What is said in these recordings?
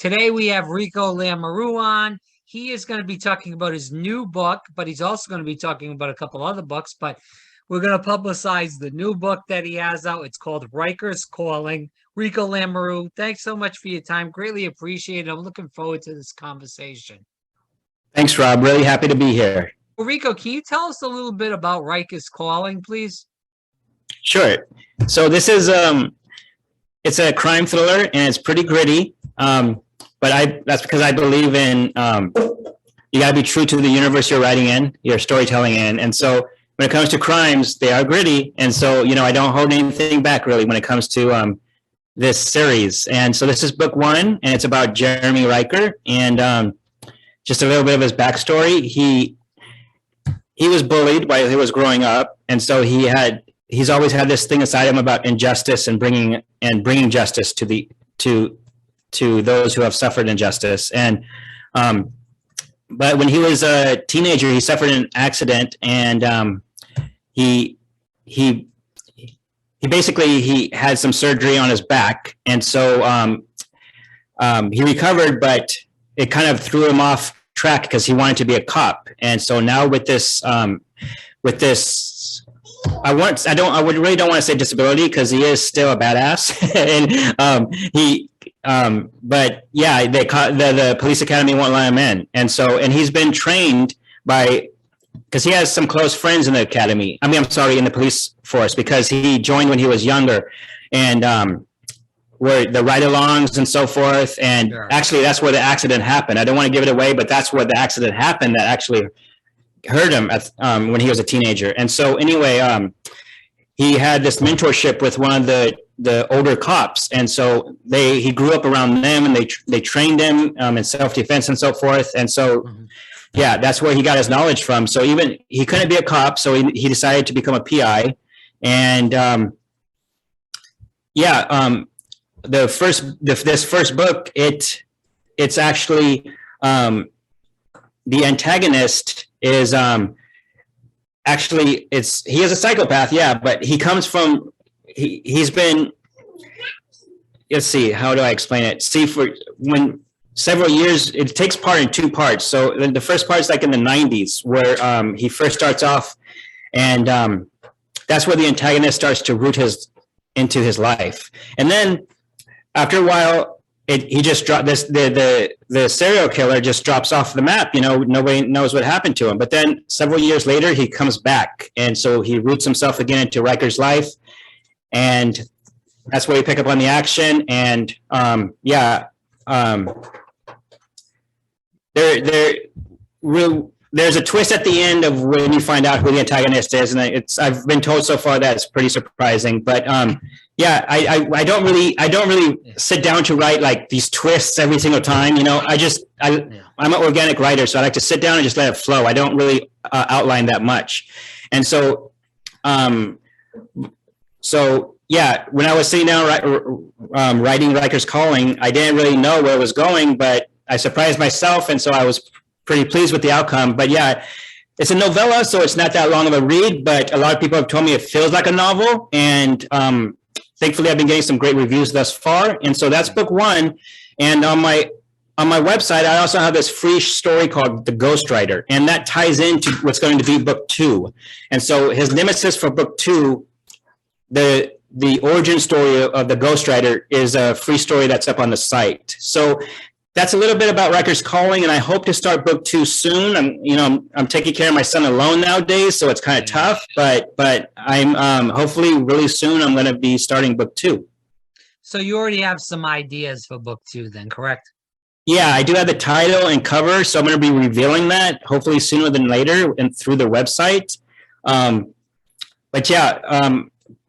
Today we have Rico Lamoureux on. He is going to be talking about his new book, but he's also going to be talking about a couple other books, but we're going to publicize the new book that he has out. It's called Riker's Calling. Rico Lamoureux, thanks so much for your time. Greatly appreciated. I'm looking forward to this conversation. Thanks, Rob. Really happy to be here. Well, Rico, can you tell us a little bit about Riker's Calling, please? Sure. So this is it's a crime thriller and it's pretty gritty. But that's because I believe in you got to be true to the universe you're writing in, your storytelling in. And so when it comes to crimes, they are gritty. And so, I don't hold anything back really when it comes to this series. And so this is book one, and it's about Jeremy Riker. And just a little bit of his backstory. He was bullied while he was growing up. And so he's always had this thing inside him about injustice and bringing justice to those who have suffered injustice. And but when he was a teenager, he suffered an accident, and he basically had some surgery on his back, and so he recovered, but it kind of threw him off track because he wanted to be a cop. And so now with this I really don't want to say disability because he is still a badass. And but yeah, the police academy won't let him in. And he's been trained because he has some close friends in the academy. in the police force, because he joined when he was younger, and where the ride-alongs and so forth. And sure. Actually, that's where the accident happened. I don't want to give it away, but that's where the accident happened that actually hurt him when he was a teenager. And so anyway, he had this mentorship with one of the older cops, and so he grew up around them, and they trained him in self-defense and so forth. And so yeah, that's where he got his knowledge from. So even he couldn't be a cop, so he decided to become a PI. And this first book, it's actually the antagonist is he is a psychopath, yeah, but he comes from he's been, let's see, how do I explain it? When several years, it takes part in two parts. So the first part is like in the 90s, where he first starts off, and that's where the antagonist starts to root into his life. And then after a while, he just dropped the serial killer just drops off the map. Nobody knows what happened to him. But then several years later, he comes back, and so he roots himself again into Riker's life, and that's where you pick up on the action. And there's a twist at the end of when you find out who the antagonist is, and I've been told so far that it's pretty surprising. But I don't really sit down to write like these twists every single time. I'm an organic writer, so I like to sit down and just let it flow. I don't really outline that much. And so when I was sitting down writing Riker's Calling, I didn't really know where it was going, but I surprised myself, and so I was pretty pleased with the outcome. But yeah, it's a novella, so it's not that long of a read, but a lot of people have told me it feels like a novel, and thankfully I've been getting some great reviews thus far. And so that's book one. And on my website, I also have this free story called The Ghostwriter, and that ties into what's going to be book two. And so his nemesis for book two, the origin story of the Ghostwriter, is a free story that's up on the site. So that's a little bit about Riker's Calling, and I hope to start book two soon. I'm taking care of my son alone nowadays, so it's kind of tough, but I'm hopefully really soon I'm going to be starting book two. So you already have some ideas for book two then, correct? Yeah, I do have the title and cover, so I'm going to be revealing that hopefully sooner than later and through the website. But yeah,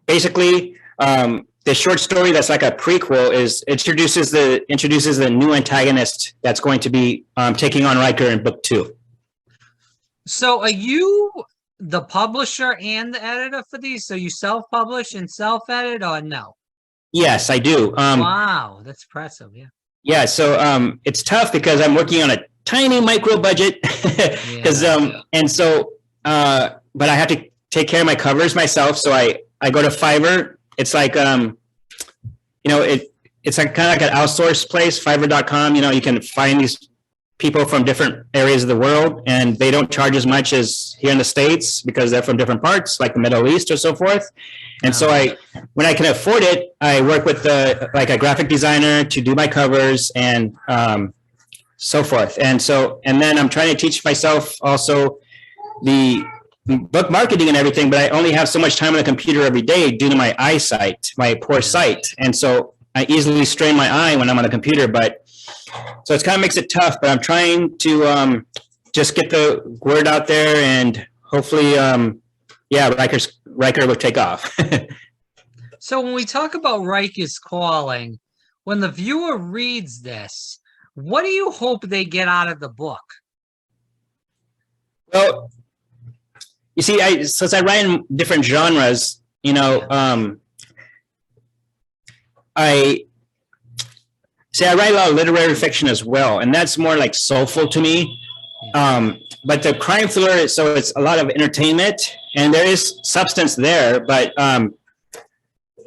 basically, the short story that's like a prequel introduces the new antagonist that's going to be taking on Riker in book two. So are you the publisher and the editor for these? So you self-publish and self-edit, or no? Yes, I do. Wow, that's impressive. Yeah. Yeah. So it's tough because I'm working on a tiny micro budget, and so but I have to take care of my covers myself. So I go to Fiverr. It's like it's like kind of like an outsourced place, Fiverr.com. You can find these people from different areas of the world, and they don't charge as much as here in the States because they're from different parts, like the Middle East or so forth. And so when I can afford it, I work with like a graphic designer to do my covers and so forth. And then I'm trying to teach myself also the book marketing and everything, but I only have so much time on the computer every day due to my eyesight, my poor sight. And so I easily strain my eye when I'm on the computer, so it kind of makes it tough, but I'm trying to just get the word out there, and hopefully, Riker will take off. So when we talk about Riker's Calling, when the viewer reads this, what do you hope they get out of the book? Well, you see, since I write in different genres, I write a lot of literary fiction as well, and that's more like soulful to me. But the crime thriller, so it's a lot of entertainment, and there is substance there, but I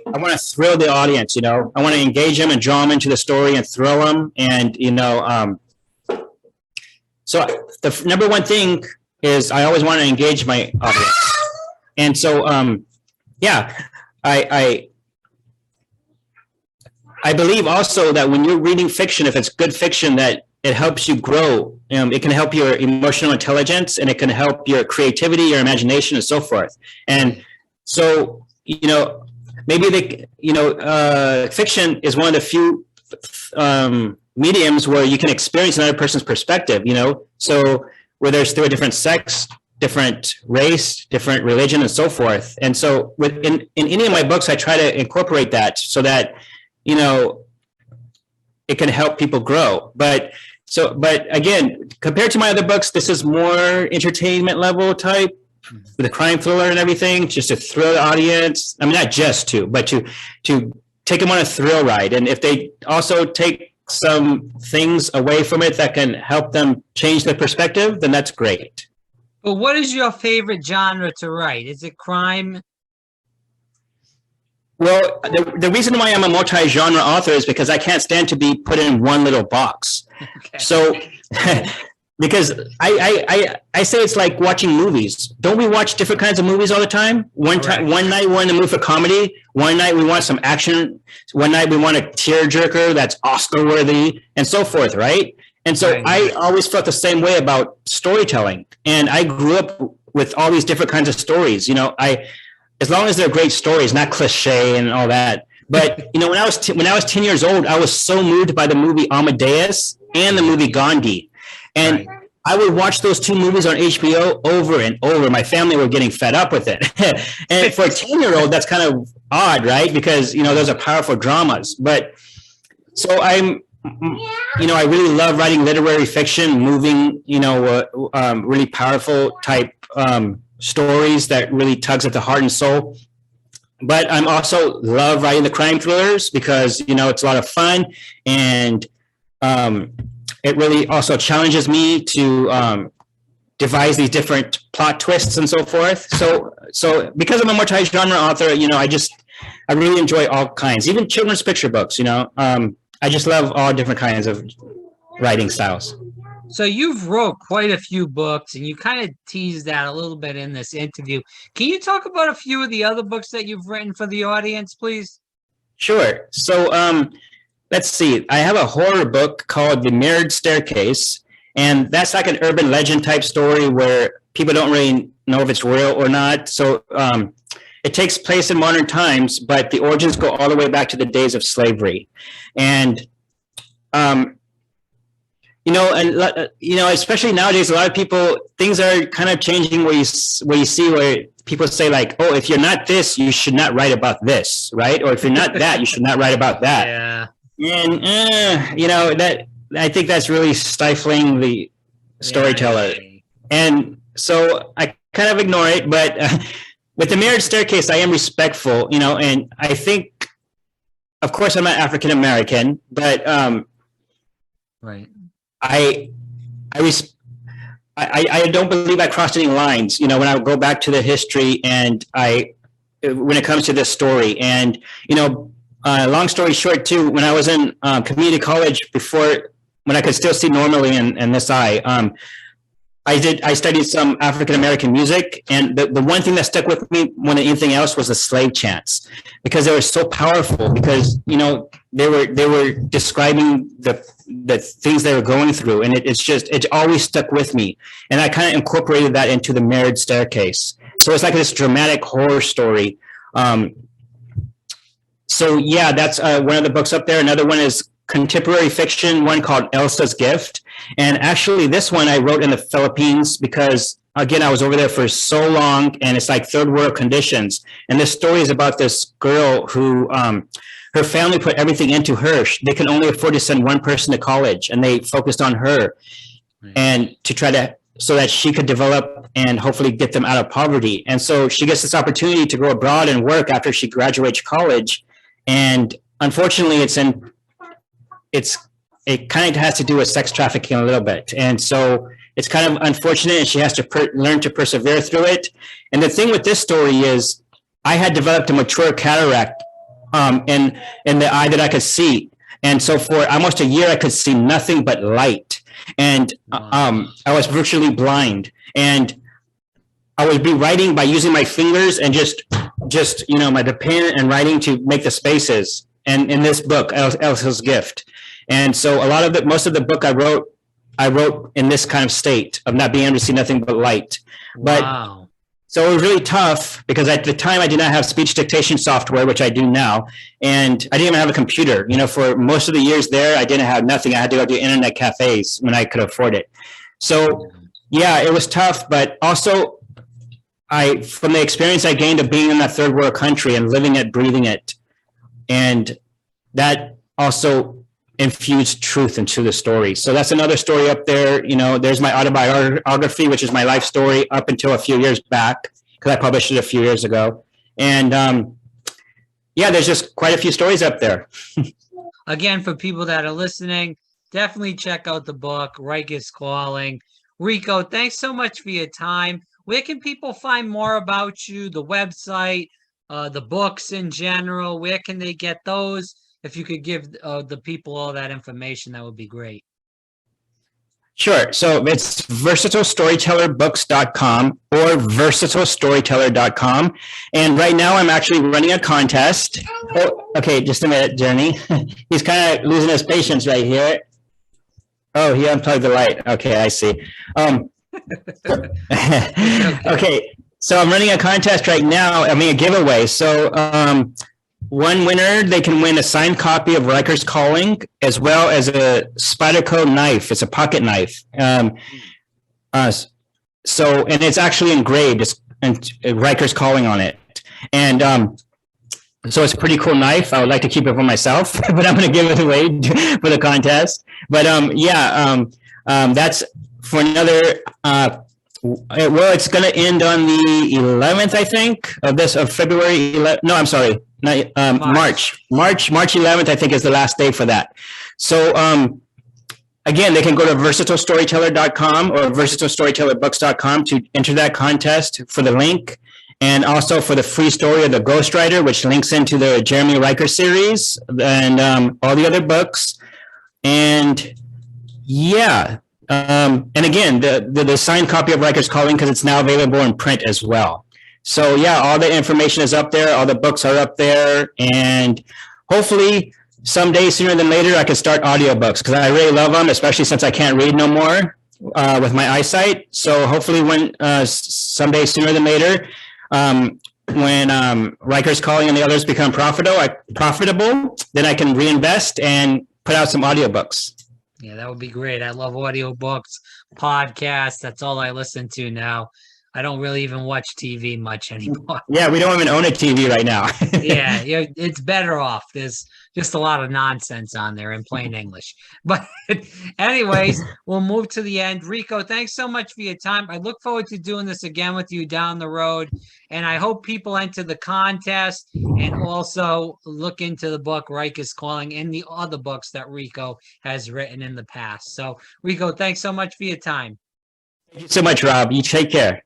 want to thrill the audience, I want to engage them and draw them into the story and thrill them. And, so the number one thing is I always want to engage my audience. And so, I believe also that when you're reading fiction, if it's good fiction, that it helps you grow. It can help your emotional intelligence, and it can help your creativity, your imagination, and so forth. And so, maybe fiction is one of the few mediums where you can experience another person's perspective. So where there's through a different sex, different race, different religion, and so forth. And so, in any of my books, I try to incorporate that so that it can help people grow. But again, compared to my other books, this is more entertainment level type, with the crime thriller and everything, just to thrill the audience. I mean, not just to, but to take them on a thrill ride. And if they also take some things away from it that can help them change their perspective, then that's great. But what is your favorite genre to write? Is it crime? Well, the reason why I'm a multi-genre author is because I can't stand to be put in one little box. Okay. So, because I say it's like watching movies. Don't we watch different kinds of movies all the time? One night we're in the mood for comedy. One night we want some action. One night we want a tearjerker that's Oscar-worthy, and so forth, right? And so I always felt the same way about storytelling. And I grew up with all these different kinds of stories. As long as they're great stories, not cliche and all that. But when I was 10 years old, I was so moved by the movie Amadeus and the movie Gandhi, and I would watch those two movies on HBO over and over. My family were getting fed up with it, and for a 10-year-old, that's kind of odd, right? Because those are powerful dramas. But so I really love writing literary fiction, moving, really powerful type stories that really tugs at the heart and soul. But I'm also love writing the crime thrillers because it's a lot of fun, and it really also challenges me to devise these different plot twists and so forth. So because I'm a multi-genre author, I really enjoy all kinds, even children's picture books. I just love all different kinds of writing styles. So you've wrote quite a few books, and you kind of teased that a little bit in this interview. Can you talk about a few of the other books that you've written for the audience, please? Sure. So let's see. I have a horror book called The Mirrored Staircase, and that's like an urban legend type story where people don't really know if it's real or not. So it takes place in modern times, but the origins go all the way back to the days of slavery. And especially nowadays, a lot of people, things are kind of changing where you see where people say like, oh, if you're not this, you should not write about this, right? Or if you're not that, you should not write about that. Yeah. And, that I think that's really stifling the storyteller. Yeah. And so I kind of ignore it, but with The Mirrored Staircase, I am respectful, and I think, of course, I'm not African-American, but right. I don't believe I crossed any lines, when I go back to the history and when it comes to this story. And, long story short, too, when I was in community college before, when I could still see normally in this eye, I studied some African American music, and the one thing that stuck with me more than anything else was the slave chants, because they were so powerful. Because they were describing the things they were going through, and it always stuck with me, and I kind of incorporated that into the Marriage Staircase. So it's like this dramatic horror story. So yeah, that's one of the books up there. Another one is contemporary fiction, one called Elsa's Gift. And actually this one I wrote in the Philippines because, again, I was over there for so long, and it's like third world conditions. And this story is about this girl who, her family put everything into her. They could only afford to send one person to college, and they focused on her and to try to, so that she could develop and hopefully get them out of poverty. And so she gets this opportunity to go abroad and work after she graduates college. And unfortunately, it kind of has to do with sex trafficking a little bit. And so it's kind of unfortunate, and she has to learn to persevere through it. And the thing with this story is I had developed a mature cataract in the eye that I could see. And so for almost a year, I could see nothing but light. And I was virtually blind. And I would be writing by using my fingers and just the pen and writing to make the spaces. And in this book, Elsa's Gift. And so most of the book I wrote in this kind of state of not being able to see nothing but light. But Wow. So it was really tough because at the time I did not have speech dictation software, which I do now. And I didn't even have a computer. For most of the years there, I didn't have nothing. I had to go to internet cafes when I could afford it. So yeah, it was tough, but also from the experience I gained of being in that third world country and living it, breathing it, and that also infused truth into the story. So that's another story up there. There's my autobiography, which is my life story up until a few years back, because I published it a few years ago. And there's just quite a few stories up there. Again, for people that are listening, definitely check out the book, Riker's Calling. Rico, thanks so much for your time. Where can people find more about you, the website, the books in general? Where can they get those? If you could give the people all that information, that would be great. Sure. So it's versatilestorytellerbooks.com or versatilestoryteller.com. And right now I'm actually running a contest. Oh, okay, just a minute, Journey. He's kind of losing his patience right here. Oh, he unplugged the light. Okay, I see. Okay, so I'm running a contest right now. A giveaway. So one winner, they can win a signed copy of Riker's Calling, as well as a Spyderco knife. It's a pocket knife. And it's actually engraved. It's Riker's Calling on it. And so it's a pretty cool knife. I would like to keep it for myself, but I'm going to give it away for the contest. But that's for another. It's going to end on the 11th, I think, of February. No, I'm sorry. March 11th, I think, is the last day for that. So again, they can go to versatilestoryteller.com or versatilestorytellerbooks.com to enter that contest for the link, and also for the free story of the Ghostwriter, which links into the Jeremy Riker series and all the other books. And and again, the signed copy of Riker's Calling, because it's now available in print as well. So all the information is up there. All the books are up there. And hopefully someday, sooner than later, I can start audiobooks, because I really love them, especially since I can't read no more with my eyesight. So hopefully when someday, sooner than later, when Riker's Calling and the others become profitable, then I can reinvest and put out some audiobooks. Yeah, that would be great. I love audiobooks, podcasts. That's all I listen to now. I don't really even watch TV much anymore. Yeah, we don't even own a TV right now. yeah, it's better off. There's just a lot of nonsense on there in plain English. But anyways, we'll move to the end. Rico, thanks so much for your time. I look forward to doing this again with you down the road. And I hope people enter the contest and also look into the book, Riker's Calling, and the other books that Rico has written in the past. So, Rico, thanks so much for your time. Thank you so much, Rob. You take care.